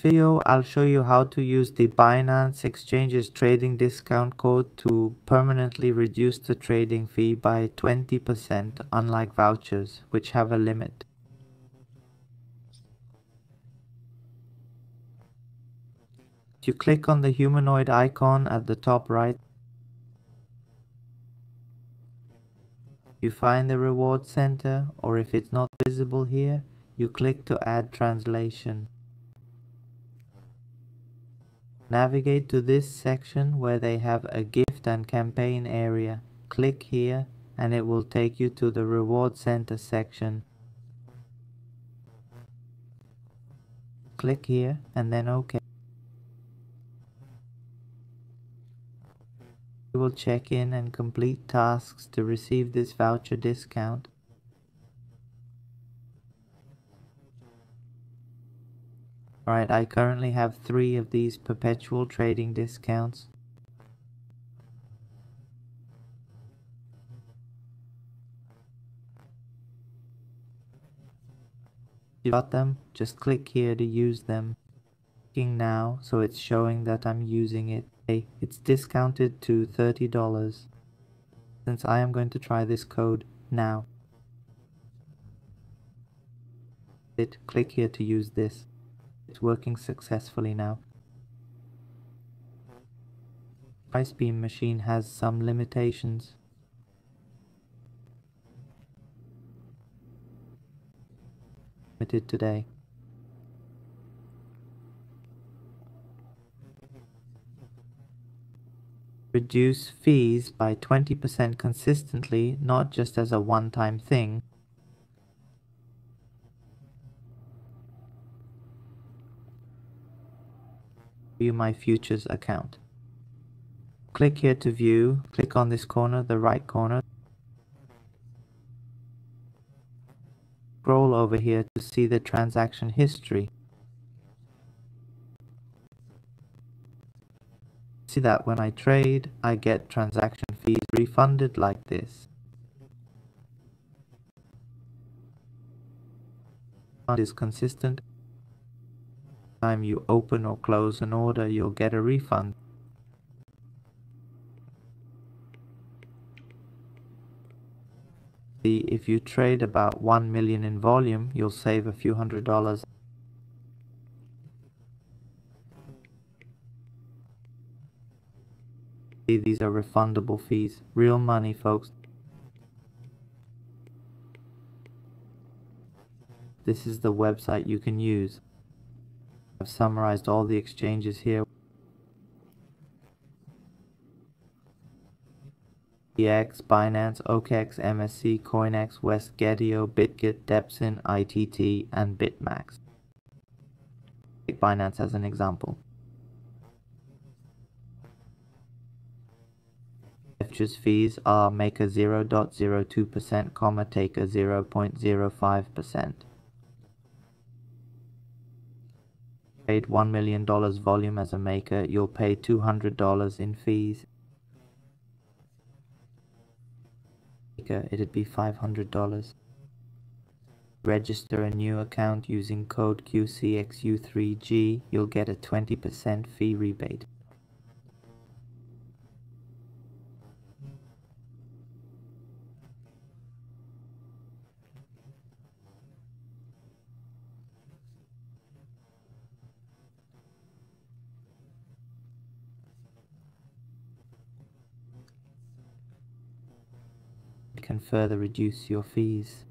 Video, I'll show you how to use the Binance Exchange's trading discount code to permanently reduce the trading fee by 20%, unlike vouchers, which have a limit. You click on the humanoid icon at the top right. You find the reward center, or if it's not visible here, you click to add translation. Navigate to this section where they have a gift and campaign area. Click here and it will take you to the reward center section. Click here and then OK. You will check in and complete tasks to receive this voucher discount. Alright, I currently have 3 of these perpetual trading discounts. If you got them, just click here to use them. Clicking now, so it's showing that I'm using it. It's discounted to $30. Since I am going to try this code now. Click here to use this. It's working successfully now. Price Beam machine has some limitations. Limited today. Reduce fees by 20% consistently, not just as a one-time thing. View my futures account. Click here to view. Click on this corner, the right corner. Scroll over here to see the transaction history. See that when I trade, I get transaction fees refunded like this. Fund is consistent. Every time you open or close an order, you'll get a refund. See, if you trade about 1 million in volume, you'll save a few $100s. See, these are refundable fees. Real money, folks. This is the website you can use. I've summarized all the exchanges here. EX, Binance, OKEx, MSC, CoinEx, WestGetio, BitGet, Depsin, ITT, and BitMax. Take Binance as an example. Vouchers fees are make a 0.02%, comma, take a 0.05%. Trade $1 million volume as a maker, you'll pay $200 in fees. It'd be $500. Register a new account using code QCXU3G, you'll get a 20% fee rebate. It can further reduce your fees.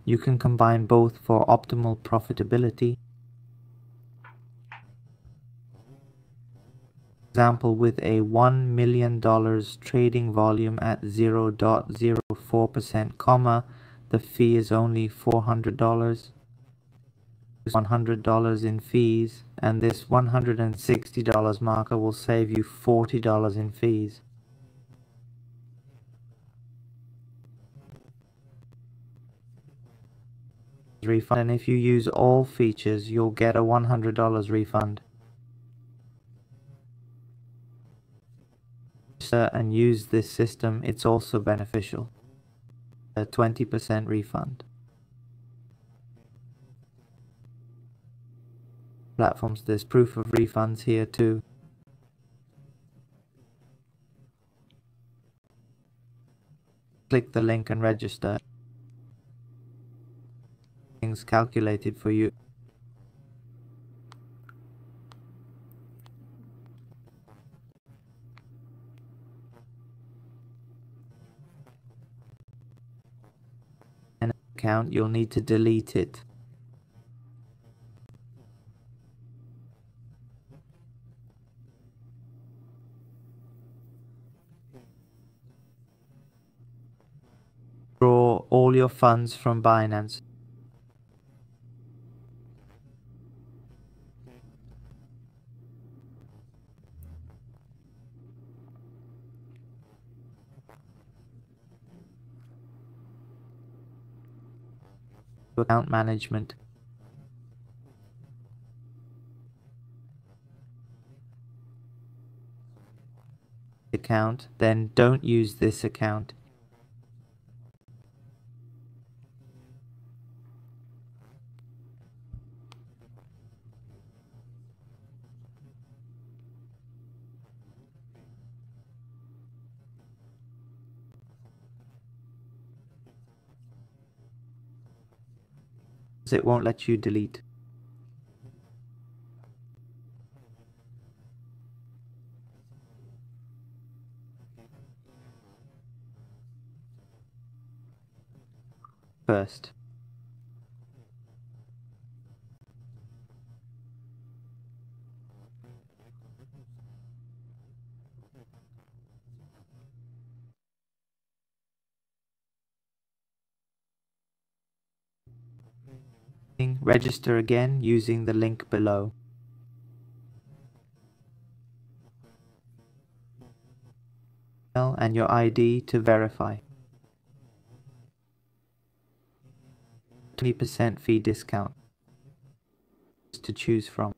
You can combine both for optimal profitability. Example, with a $1 million trading volume at 0.04%, comma, the fee is only $400. $100 in fees, and this $160 marker will save you $40 in fees. refund, and if you use all features, you'll get a $100 refund. And use this system, it's also beneficial. A 20% refund. Platforms, there's proof of refunds here too. Click the link and register. Things calculated for you. An account, you'll need to delete it. Draw all your funds from Binance. Account management. Account, then don't use this account. It won't let you delete. First. Register again using the link below. And your ID to verify. 20% fee discount to choose from.